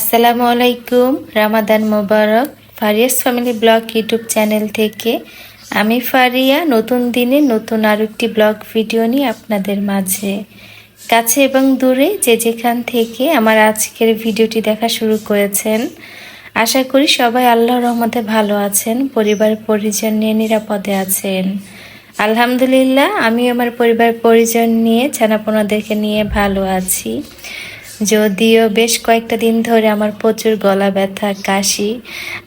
আসসালামু আলাইকুম। রামাদান মোবারক। ফারিয়াস family blog YouTube channel থেকে আমি ফারিয়া নতুন দিনে নতুন আরও একটি ব্লগ ভিডিও নিয়ে আপনাদের মাঝে কাছে এবং দূরে যে যেখান থেকে আমার আজকের ভিডিওটি দেখা শুরু করেছেন, আশা করি সবাই আল্লাহর রহমতে ভালো আছেন, পরিবার পরিজন নিয়ে নিরাপদে আছেন। আলহামদুলিল্লাহ, আমি আমার পরিবার পরিজন নিয়ে ছানাপোনাদেরকে নিয়ে ভালো আছি। যদিও বেশ কয়েকটা দিন ধরে আমার প্রচুর গলা ব্যথা, কাশি,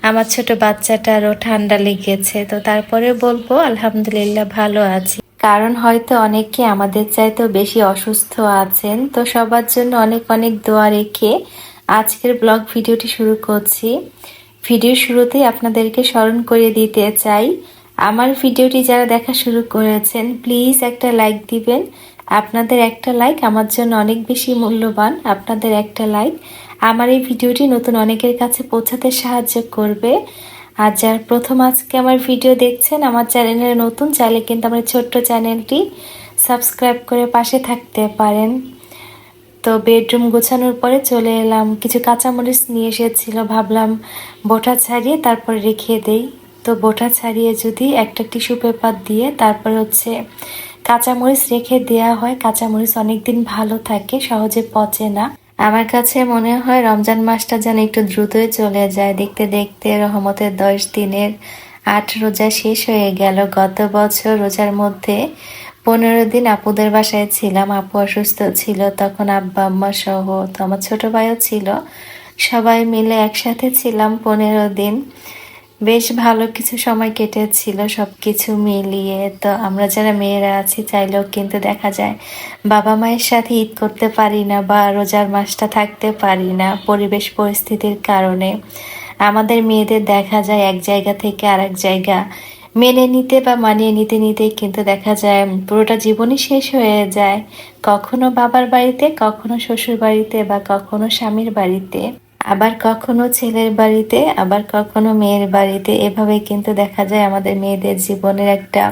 আমার ছোট বাচ্চাটারও ঠান্ডা লেগেছে, তো তারপরে বলবো আলহামদুলিল্লাহ ভালো আছি। কারণ হয়তো অনেকে আমাদের চাইতেও বেশি অসুস্থ আছেন, তো সবার জন্য অনেক অনেক দোয়া রেখে আজকের ব্লগ ভিডিওটি শুরু করছি। ভিডিওর শুরুতেই আপনাদেরকে স্মরণ করে দিতে চাই, আমার ভিডিওটি যারা দেখা শুরু করেছেন প্লিজ একটা লাইক দিবেন। আপনাদের একটা লাইক আমার জন্য অনেক বেশি মূল্যবান। আপনাদের একটা লাইক আমার এই ভিডিওটি নতুন অনেকের কাছে পৌঁছাতে সাহায্য করবে। আর যারা প্রথম আজকে আমার ভিডিও দেখছেন, আমার চ্যানেলে নতুন, চাইলে কিন্তু আমার ছোট্ট চ্যানেলটি সাবস্ক্রাইব করে পাশে থাকতে পারেন। তো বেডরুম গোছানোর পরে চলে এলাম, কিছু কাঁচামরিচ নিয়ে এসেছিল, ভাবলাম বোটা ছাড়িয়ে তারপরে রেখে দেই। তো বোটা ছাড়িয়ে যদি একটা টিস্যু পেপার দিয়ে তারপর কাঁচামরিচ রেখে দেওয়া হয়, কাঁচামরিচ অনেক দিন ভালো থাকে, সহজে পচে না। আমার কাছে মনে হয় রমজান মাসটা যেন একটু দ্রুতই চলে যায়। দেখতে দেখতে রহমতের 10 দিনের 8 রোজা শেষ হয়ে গেল। গত বছর রোজার মধ্যে 15 দিন আপুদের বাসায় ছিলাম। আপু অসুস্থ ছিল তখন, আব্বা আম্মা সহ, তো আমার ছোট ভাইও ছিল, সবাই মিলে একসাথে ছিলাম 15 দিন। বেশ ভালো কিছু সময় কেটেছিল সব কিছু মিলিয়ে। তো আমরা যারা মেয়েরা আছি চাইলেও কিন্তু দেখা যায় বাবা মায়ের সাথে ঈদ করতে পারি না বা রোজার মাসটা থাকতে পারি না পরিবেশ পরিস্থিতির কারণে। আমাদের মেয়েদের দেখা যায় এক জায়গা থেকে আরেক জায়গা মেনে নিতে বা মানিয়ে নিতে নিতেই কিন্তু দেখা যায় পুরোটা জীবনই শেষ হয়ে যায়, কখনো বাবার বাড়িতে, কখনো শ্বশুর বাড়িতে, বা কখনো স্বামীর বাড়িতে, আবার কখনো ছেলের বাড়িতে, আবার কখনো মেয়ের বাড়িতে। এভাবে কিন্তু দেখা যায় আমাদের মেয়েদের জীবনের একটা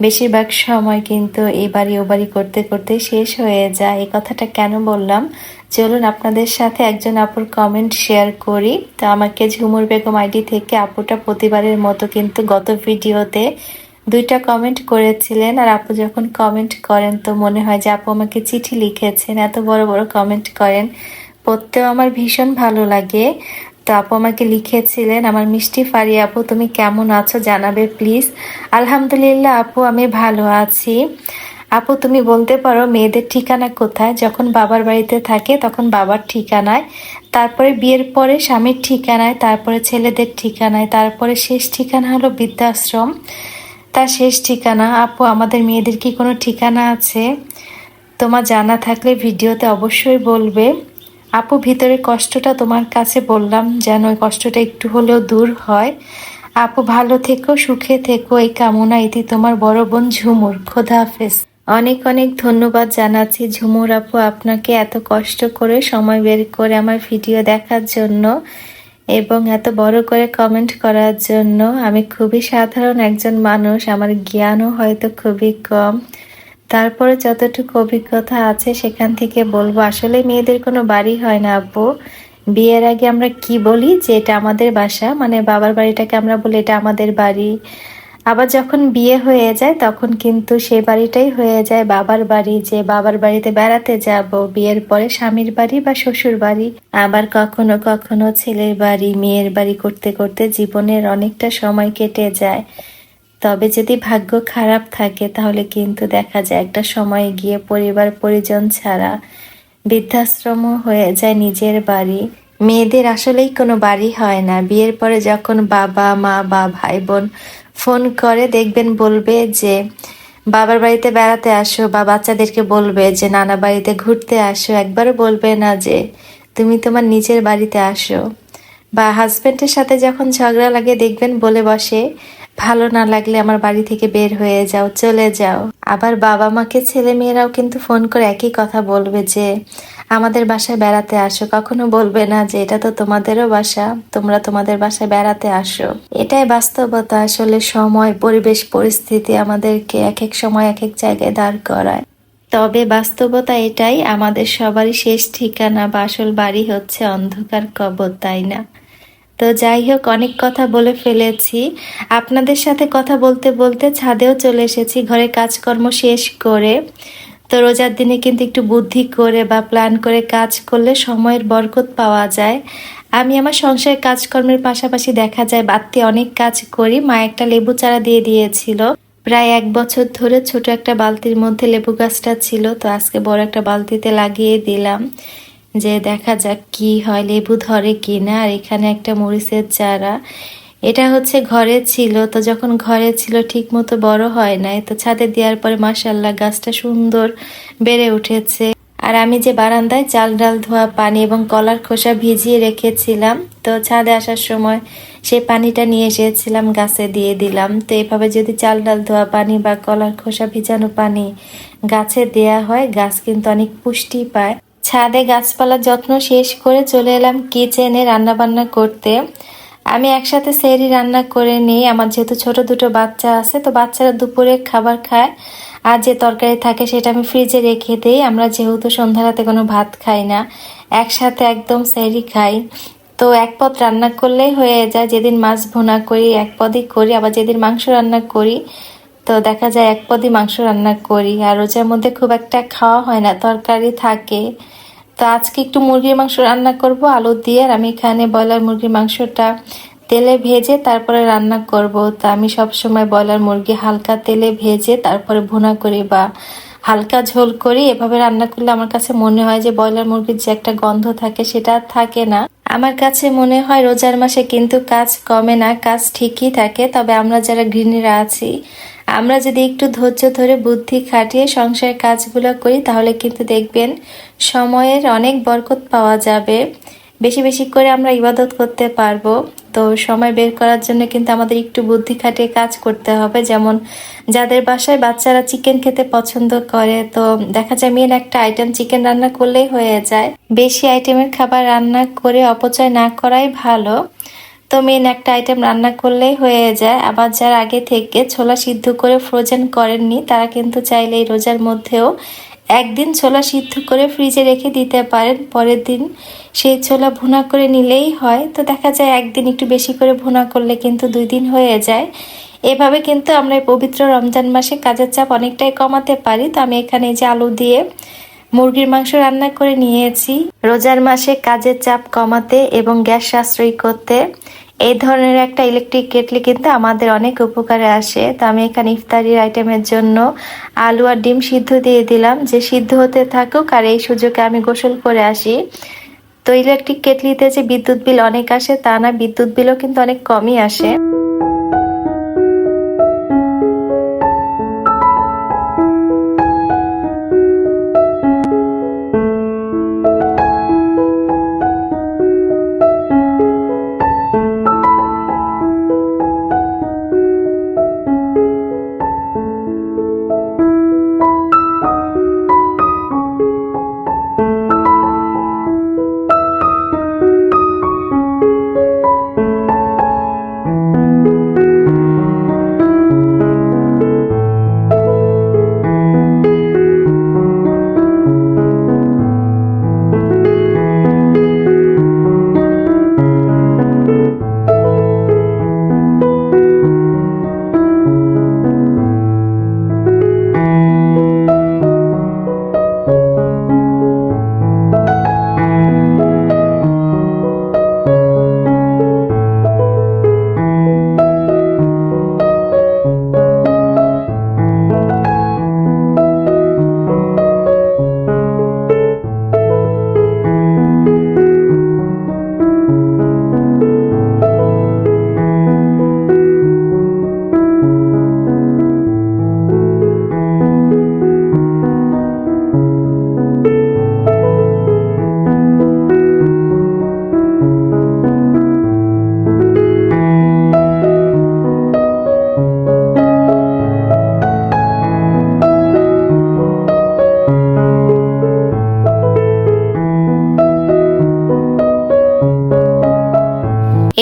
বেশিরভাগ সময় কিন্তু এই বাড়ি ও বাড়ি করতে করতে শেষ হয়ে যায়। এই কথাটা কেন বললাম, চলুন আপনাদের সাথে একজন আপুর কমেন্ট শেয়ার করি। তো আমাকে ঝুমুর বেগম আইডি থেকে আপুটা প্রতিবারের মতো কিন্তু গত ভিডিওতে 2টা কমেন্ট করেছিলেন। আর আপু যখন কমেন্ট করেন তো মনে হয় যে আপু আমাকে চিঠি লিখেছেন, এত বড় বড় কমেন্ট করেন, পড়তেও আমার ভীষণ ভালো লাগে। তো আপু আমাকে লিখেছিলেন, আমার মিষ্টি ফারিয়া আপু তুমি কেমন আছো জানাবে প্লিজ। আলহামদুলিল্লাহ আপু, আমি ভালো আছি। আপু তুমি বলতে পারো মেয়েদের ঠিকানা কোথায়? যখন বাবার বাড়িতে থাকে তখন বাবার ঠিকানায়, তারপরে বিয়ের পরে স্বামীর ঠিকানায়, তারপরে ছেলেদের ঠিকানায়, তারপরে শেষ ঠিকানা হলো বৃদ্ধাশ্রম। তার শেষ ঠিকানা। আপু আমাদের মেয়েদের কি কোনো ঠিকানা আছে? তোমার জানা থাকলে ভিডিওতে অবশ্যই বলবে। আপু ভিতরের কষ্টটা তোমার কাছে বললাম যেন ওই কষ্টটা একটু হলেও দূর হয়। আপু ভালো থেকো, সুখে থেকো, এই কামনা ইতি তোমার বড় বোন ঝুমুর। খোদা হাফেজ। অনেক অনেক ধন্যবাদ জানাচ্ছি ঝুমুর আপু আপনাকে, এত কষ্ট করে সময় বের করে আমার ভিডিও দেখার জন্য এবং এত বড় করে কমেন্ট করার জন্য। আমি খুবই সাধারণ একজন মানুষ, আমার জ্ঞানও হয়তো খুবই কম, তারপরে যতটুকু অভিজ্ঞতা আছে সেখান থেকে বলবো। আসলে মেয়েদের কোনো বাড়ি হয় না আপু। বিয়ের আগে আমরা কি বলি যে এটা আমাদের বাসা, মানে বাবার বাড়িটাকে আমরা বলি এটা আমাদের বাড়ি। আবার যখন বিয়ে হয়ে যায় তখন কিন্তু সেই বাড়িটাই হয়ে যায় বাবার বাড়ি, যে বাবার বাড়িতে বেড়াতে যাব। বিয়ের পরে স্বামীর বাড়ি বা শ্বশুর বাড়ি, আবার কখনো কখনো ছেলের বাড়ি, মেয়ের বাড়ি করতে করতে জীবনের অনেকটা সময় কেটে যায়। তবে যদি ভাগ্য খারাপ থাকে তাহলে কিন্তু দেখা যায় একটা সময় গিয়ে পরিবার পরিজন ছাড়া বৃদ্ধাশ্রমও হয়ে যায় নিজের বাড়ি। মেয়েদের আসলেই কোনো বাড়ি হয় না। বিয়ের পরে যখন বাবা মা বা ভাই বোন ফোন করে দেখবেন বলবে যে বাবার বাড়িতে বেড়াতে আসো, বা বাচ্চাদেরকে বলবে যে নানা বাড়িতে ঘুরতে আসো, একবারও বলবে না যে তুমি তোমার নিজের বাড়িতে আসো। বা হাজব্যান্ডের সাথে যখন ঝগড়া লাগে দেখবেন বলে বসে ভালো না লাগলে আমার বাড়ি থেকে বের হয়ে যাও, চলে যাও। আবার বাবা মাকে ছেলে মেয়েরাও কিন্তু ফোন করে একই কথা বলবে যে আমাদের বাসায় বেড়াতে আসো, কখনো বলবে না যে এটা তো তোমাদেরও বাসা, তোমরা তোমাদের বাসায় বেড়াতে আসো। এটাই বাস্তবতা। আসলে সময়, পরিবেশ, পরিস্থিতি আমাদেরকে এক এক সময় এক এক জায়গায় দাঁড় করায়। তবে বাস্তবতা এটাই, আমাদের সবারই শেষ ঠিকানা বা আসল বাড়ি হচ্ছে অন্ধকার কবর, তাই না? তো যাই হোক, অনেক কথা বলে ফেলেছি। আপনাদের সাথে কথা বলতে বলতে ছাদেও চলে এসেছি ঘরের কাজকর্ম শেষ করে। তো রোজার দিনে কিন্তু একটু বুদ্ধি করে বা প্ল্যান করে কাজ করলে সময়ের বরকত পাওয়া যায়। আমি আমার সংসারের কাজকর্মের পাশাপাশি দেখা যায় বাড়তি অনেক কাজ করি। মা একটা লেবু চারা দিয়ে দিয়েছিল। প্রায় 1 বছর ধরে ছোট একটা বালতির মধ্যে লেবু গাছটা ছিল, তো আজকে বড় একটা বালতিতে লাগিয়ে দিলাম যে দেখা যাক কি হয়, লেবু ধরে কিনা। আর এখানে একটা মরিচের চারা, এটা হচ্ছে ঘরে ছিল, তো যখন ঘরে ছিল ঠিক মতো বড় হয় নাই, তো ছাদে দেওয়ার পরে মাশাআল্লাহ গাছটা সুন্দর বেড়ে উঠেছে। আর আমি যে বারান্দায় চাল ডাল ধোয়া পানি এবং কলার খোসা ভিজিয়ে রেখেছিলাম, তো ছাদে আসার সময় সেই পানিটা নিয়ে এসেছিলাম, গাছে দিয়ে দিলাম। তো এভাবে যদি চাল ডাল ধোয়া পানি বা কলার খোসা ভিজানো পানি গাছে দেয়া হয়, গাছ কিন্তু অনেক পুষ্টি পায়। ছাদে গাছপালার যত্ন শেষ করে চলে এলাম কিচেনে রান্না বান্না করতে। আমি একসাথে সেহরি রান্না করে নিই। আমার যেহেতু ছোট দুটো বাচ্চা আছে, তো বাচ্চারা দুপুরে খাবার খায়, আর যে তরকারি থাকে সেটা আমি ফ্রিজে রেখে দিই। আমরা যেহেতু সন্ধ্যা রাতে কোনো ভাত খাই না, একসাথে একদম সেহরি খাই। তো এক পদ রান্না করলেই হয়ে যায়। যেদিন মাছ ভুনা করি এক পদই করি, আবার যেদিন মাংস রান্না করি তো দেখা যায় এক পদই মাংস রান্না করি। আর রোজার মধ্যে খুব একটা খাওয়া হয় না, তরকারি থাকে। তো আজকে একটু মুরগির মাংস রান্না করব আলু দিয়ে। আর আমি এখানে ব্রয়লার মুরগির মাংসটা তেলে ভেজে তারপরে রান্না করব। তো আমি সব সময় ব্রয়লার মুরগি হালকা তেলে ভেজে তারপরে ভুনা করি বা হালকা ঝোল করি। এভাবে রান্না করলে আমার কাছে মনে হয় যে ব্রয়লার মুরগির যে একটা গন্ধ থাকে সেটা থাকে না। আমার কাছে মনে হয় রোজার মাসে কিন্তু কাজ কমে না, কাজ ঠিকই থাকে। তবে আমরা যারা গৃহিণীরা আছি, আমরা যদি একটু ধৈর্য ধরে বুদ্ধি খাটিয়ে সংসারের কাজগুলো করি, তাহলে কিন্তু দেখবেন সময়ের অনেক বরকত পাওয়া যাবে। বেশি বেশি করে আমরা ইবাদত করতে পারবো। তো সময় বের করার জন্য কিন্তু আমাদের একটু বুদ্ধি খাটিয়ে কাজ করতে হবে। যেমন যাদের বাসায় বাচ্চারা চিকেন খেতে পছন্দ করে, তো দেখা যায় মেন একটা আইটেম চিকেন রান্না করলেই হয়ে যায়। বেশি আইটেমের খাবার রান্না করে অপচয় না করাই ভালো। তো মেন একটা আইটেম রান্না করলেই হয়ে যায়। আবার যারা আগে থেকে ছোলা সিদ্ধ করে ফ্রোজেন করেননি, তারা কিন্তু চাইলে এই রোজার মধ্যেও একদিন ছোলা সিদ্ধ করে ফ্রিজে রেখে দিতে পারেন, পরের দিন সেই ছোলা ভুনা করে নিলেই হয়। তো দেখা যায় একদিন একটু বেশি করে ভুনা করলে কিন্তু 2 দিন হয়ে যায়। এভাবে কিন্তু আমরা এই পবিত্র রমজান মাসে কাজের চাপ অনেকটাই কমাতে পারি। তো আমি এখানে এই যে আলু দিয়ে মুরগির মাংস রান্না করে নিয়েছি। রোজার মাসে কাজের চাপ কমাতে এবং গ্যাস সাশ্রয়ী করতে এই ধরনের একটা ইলেকট্রিক কেটলি কিন্তু আমাদের অনেক উপকারে আসে। তো আমি এখানে ইফতারির আইটেমের জন্য আলু আর ডিম সিদ্ধ দিয়ে দিলাম, যে সিদ্ধ হতে থাকুক, আর এই সুযোগে আমি গোসল করে আসি। তো ইলেকট্রিক কেটলিতে যে বিদ্যুৎ বিল অনেক আসে তা না, বিদ্যুৎ বিলও কিন্তু অনেক কমই আসে।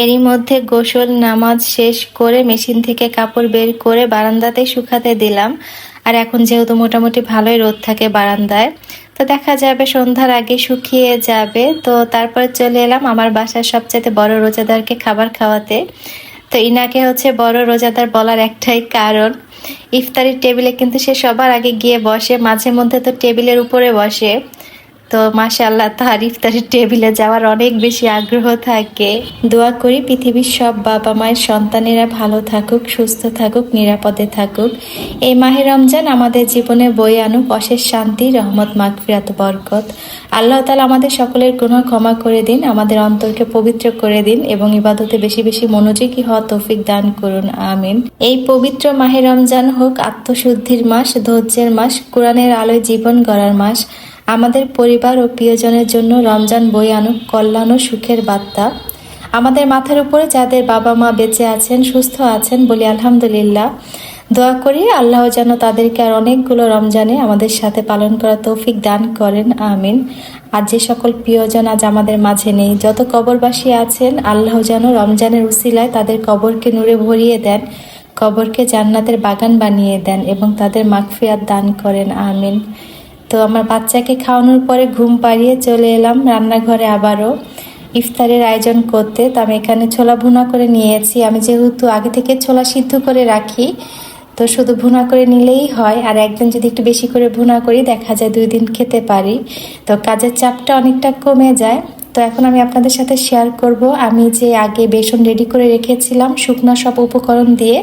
এরই মধ্যে গোসল নামাজ শেষ করে মেশিন থেকে কাপড় বের করে বারান্দাতে শুকাতে দিলাম। আর এখন যেহেতু মোটামুটি ভালোই রোদ থাকে বারান্দায়, তো দেখা যাবে সন্ধ্যার আগে শুকিয়ে যাবে। তো তারপরে চলে এলাম আমার বাসার সবচেয়ে বড় রোজাদারকে খাবার খাওয়াতে। তো ইনাকে হচ্ছে বড় রোজাদার বলার একটাই কারণ, ইফতারির টেবিলে কিন্তু সে সবার আগে গিয়ে বসে, মাঝে মধ্যে তো টেবিলের উপরে বসে। তো মাশাআল্লাহ, তার ইফতারির টেবিলে যাওয়ার অনেক বেশি আগ্রহ থাকে। দোয়া করি পৃথিবীর সব বাবা মায়ের সন্তানেরা ভালো থাকুক, সুস্থ থাকুক, নিরাপদে থাকুক। এই মাহে রমজান আমাদের জীবনে বয়ে আনুক অশেষ শান্তি, রহমত, মাগফিরাত, বরকত। আল্লাহ তাআলা আমাদের সকলের গুনাহ ক্ষমা করে দিন, আমাদের অন্তরকে পবিত্র করে দিন এবং ইবাদতে বেশি বেশি মনোযোগী হওয়া তৌফিক দান করুন, আমিন। এই পবিত্র মাহে রমজান হোক আত্মশুদ্ধির মাস, ধৈর্যের মাস, কোরআনের আলোয় জীবন গড়ার মাস। আমাদের পরিবার ও প্রিয়জনের জন্য রমজান বয়ে আনুক কল্যাণ ও সুখের বার্তা। আমাদের মাথার উপরে যাদের বাবা মা বেঁচে আছেন, সুস্থ আছেন, বলি আলহামদুলিল্লাহ। দোয়া করি আল্লাহ যেন তাদেরকে আর অনেকগুলো রমজানে আমাদের সাথে পালন করা তৌফিক দান করেন, আমিন। আর যে সকল প্রিয়জন আজ আমাদের মাঝে নেই, যত কবরবাসী আছেন, আল্লাহ যেন রমজানের উসিলায় তাদের কবরকে নূরে ভরিয়ে দেন, কবরকে জান্নাতের বাগান বানিয়ে দেন এবং তাদের মাগফিরাত দান করেন, আমিন। তো আমার বাচ্চাকে খাওয়ানোর পরে ঘুম পাড়িয়ে চলে এলাম রান্নাঘরে আবারও ইফতারের আয়োজন করতে। তো আমি এখানে ছোলা ভুনা করে নিয়েছি। আমি যেহেতু আগে থেকে ছোলা সিদ্ধ করে রাখি, তো শুধু ভুনা করে নিলেই হয়। আর একদিন যদি একটু বেশি করে ভুনা করি, দেখা যায় 2 দিন খেতে পারি। তো কাজের চাপটা অনেকটা কমে যায়। তো এখন আমি আপনাদের সাথে শেয়ার করব আমি যে আগে বেসন রেডি করে রেখেছিলাম শুকনো সব উপকরণ দিয়ে,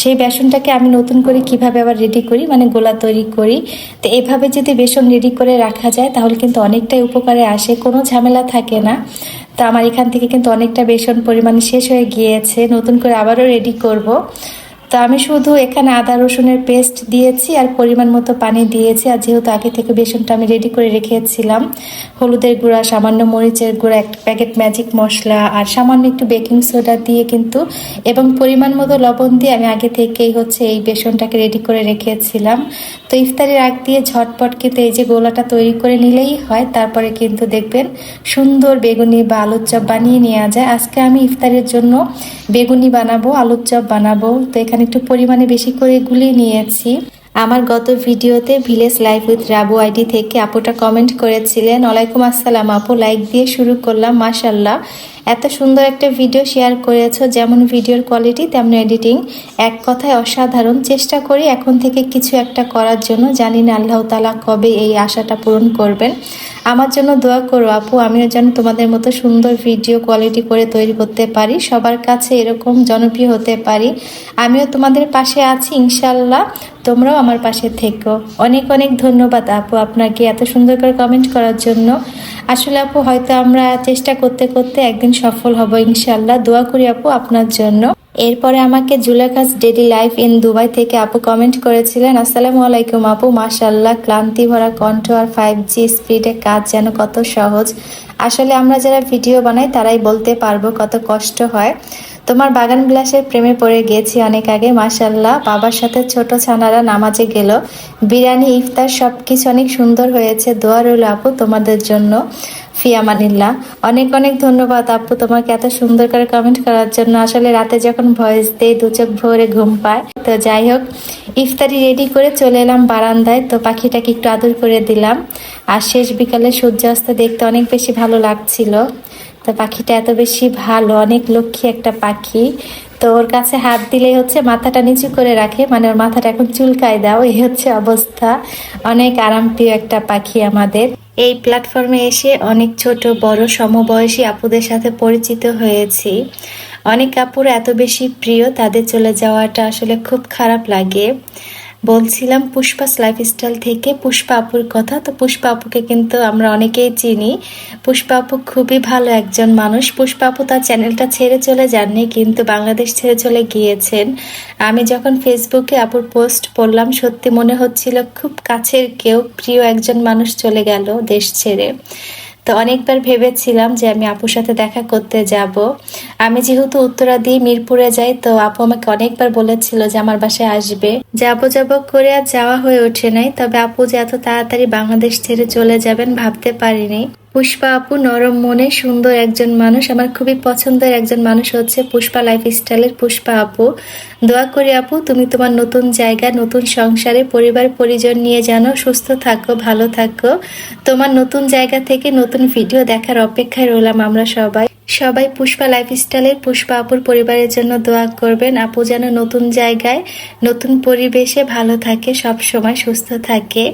সেই বেসনটাকে আমি নতুন করে কিভাবে আবার রেডি করি, মানে গোলা তৈরি করি। তো এভাবে যদি বেসন রেডি করে রাখা যায় তাহলে কিন্তু অনেকটাই উপকারে আসে, কোনো ঝামেলা থাকে না। তো আমার এখান থেকে কিন্তু অনেকটা বেসন পরিমাণে শেষ হয়ে গিয়েছে, নতুন করে আবারও রেডি করব। তো আমি শুধু এখানে আদা রসুনের পেস্ট দিয়েছি আর পরিমাণ মতো পানি দিয়েছি। আর যেহেতু আগে থেকে বেসনটা আমি রেডি করে রেখেছিলাম, হলুদের গুঁড়া, সামান্য মরিচের গুঁড়া, 1 প্যাকেট ম্যাজিক মশলা আর সামান্য একটু বেকিং সোডা দিয়ে কিন্তু এবং পরিমাণ মতো লবণ দিয়ে আমি আগে থেকেই হচ্ছে এই বেসনটাকে রেডি করে রেখেছিলাম। তো ইফতারের আগ দিয়ে ঝটপট কিন্তু এই যে গোলাটা তৈরি করে নিলেই হয়, তারপরে কিন্তু দেখবেন সুন্দর বেগুনি বা আলুর চপ বানিয়ে নেওয়া যায়। আজকে আমি ইফতারের জন্য বেগুনি বানাবো, আলুর চপ বানাবো। তো এখানে একটু পরিমাণে বেশি করে গুলিয়ে নিয়েছি। আমার গত ভিডিওতে village life with Rabu ID থেকে আপুটা কমেন্ট করেছিলেন, ওয়ালাইকুম আসসালাম আপু, লাইক দিয়ে শুরু করলাম। মাশাল্লাহ, এত সুন্দর একটা ভিডিও শেয়ার করেছো, যেমন ভিডিওর কোয়ালিটি তেমন এডিটিং, এক কথায় অসাধারণ। চেষ্টা করি এখন থেকে কিছু একটা করার জন্য, জানি না আল্লাহ তাআলা কবে এই আশাটা পূরণ করবেন। আমার জন্য দোয়া করো আপু, আমিও যেন তোমাদের মতো সুন্দর ভিডিও কোয়ালিটি করে তৈরি করতে পারি, সবার কাছে এরকম জনপ্রিয় হতে পারি। আমিও তোমাদের পাশে আছি ইনশাল্লাহ, তোমরাও আমার পাশে থেকো। অনেক অনেক ধন্যবাদ আপু আপনাকে এত সুন্দর করে কমেন্ট করার জন্য। আসলে আপু হয়তো আমরা চেষ্টা করতে করতে একদিন সফল হব ইনশাল্লাহ। দোয়া করি আপু আপনার জন্য। এরপরে আমাকে জুলেখাস ডেইলি লাইফ ইন দুবাই থেকে আপু কমেন্ট করেছিলেন, আসসালামু আলাইকুম আপু, মাশাল্লাহ, ক্লান্তি ভরা কণ্ঠ আর 5G স্পিডে কাজ যেন কত সহজ। আসলে আমরা যারা ভিডিও বানাই তারাই বলতে পারবো কত কষ্ট হয়। তোমার বাগান বিলাসের প্রেমে পড়ে গিয়েছি অনেক আগে, মাশাল্লাহ। বাবার সাথে ছোট ছানারা নামাজে গেল, বিরিয়ানি, ইফতার সবকিছু অনেক সুন্দর হয়েছে। দোয়া রইল আপু তোমাদের জন্য, ফিয়ামানিল্লাহ। অনেক অনেক ধন্যবাদ আপু তোমাকে এত সুন্দর করে কমেন্ট করার জন্য। আসলে রাতে যখন ভয়েস দেই 2 চোখ ভরে ঘুম পায়। তো যাই হোক, ইফতারি রেডি করে চলে এলাম বারান্দায়। তো পাখিটাকে একটু আদর করে দিলাম। আর শেষ বিকালে সূর্যাস্ত দেখতে অনেক বেশি ভালো লাগছিল। তো পাখিটা এত বেশি ভালো, অনেক লক্ষ্মী একটা পাখি। তো ওর কাছে হাত দিলেই হচ্ছে মাথাটা নিচু করে রাখে, মানে ওর মাথাটা এখন চুলকায় দাও, এই হচ্ছে অবস্থা। অনেক আরামপ্রিয় একটা পাখি আমাদের। এই প্ল্যাটফর্মে এসে অনেক ছোট বড় সমবয়সী আপুদের সাথে পরিচিত হয়েছি। অনেক আপুর এত বেশি প্রিয়, তাদের চলে যাওয়াটা আসলে খুব খারাপ লাগে। বলছিলাম পুষ্পাস লাইফস্টাইল থেকে পুষ্পা আপুর কথা। তো পুষ্পা আপুকে কিন্তু আমরা অনেকেই চিনি। পুষ্পা আপু খুবই ভালো একজন মানুষ। পুষ্পা আপু তার চ্যানেলটা ছেড়ে চলে যাননি, কিন্তু বাংলাদেশ ছেড়ে চলে গিয়েছেন। আমি যখন ফেসবুকে আপুর পোস্ট পড়লাম, সত্যি মনে হচ্ছিল খুব কাছের কেউ, প্রিয় একজন মানুষ চলে গেল দেশ ছেড়ে। তো অনেকবার ভেবেছিলাম যে আমি আপুর সাথে দেখা করতে যাব। আমি যেহেতু উত্তরা দিয়ে মিরপুরে যাই, তো আপু আমাকে অনেকবার বলেছিল যে আমার বাসায় আসবে। যাব করে আর যাওয়া হয়ে ওঠে নাই। তবে আপু যে এত তাড়াতাড়ি বাংলাদেশ ছেড়ে চলে যাবেন ভাবতে পারিনি। পুষ্পা আপু নরম মনে সুন্দর একজন মানুষ, আমার খুবই পছন্দের একজন মানুষ হচ্ছে পুষ্পা লাইফস্টাইলের পুষ্পা আপু। দোয়া করি আপু তুমি তোমার নতুন জায়গা, নতুন সংসারে পরিবার পরিজন নিয়ে যেন সুস্থ থাকো, ভালো থাকো। তোমার নতুন জায়গা থেকে নতুন ভিডিও দেখার অপেক্ষায় রইলাম আমরা সবাই। সবাই পুষ্পা লাইফস্টাইলের পুষ্পা আপুর পরিবারের জন্য দোয়া করবেন। আপু যেন নতুন জায়গায়, নতুন পরিবেশে ভালো থাকে, সব সময় সুস্থ থাকে।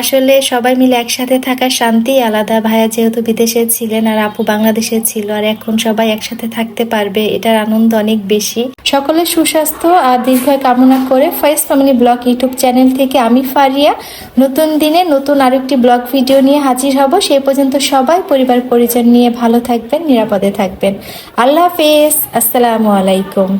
আসলে সবাই মিলে একসাথে থাকার শান্তি আলাদা। ভাইয়া যেহেতু বিদেশে ছিলেন আর আপু বাংলাদেশে ছিল, আর এখন সবাই একসাথে থাকতে পারবে, এটার আনন্দ অনেক বেশি। সকলের সুস্বাস্থ্য আর দীর্ঘায়ু কামনা করে ফারিয়াস ফ্যামিলি ব্লগ ইউটিউব চ্যানেল থেকে আমি ফারিয়া নতুন দিনে নতুন আরেকটি ব্লগ ভিডিও নিয়ে হাজির হব। সেই পর্যন্ত সবাই পরিবার পরিজন নিয়ে ভালো থাকবেন, নিরাপদে থাকবেন। আল্লাহ হাফেজ, আসসালামু আলাইকুম।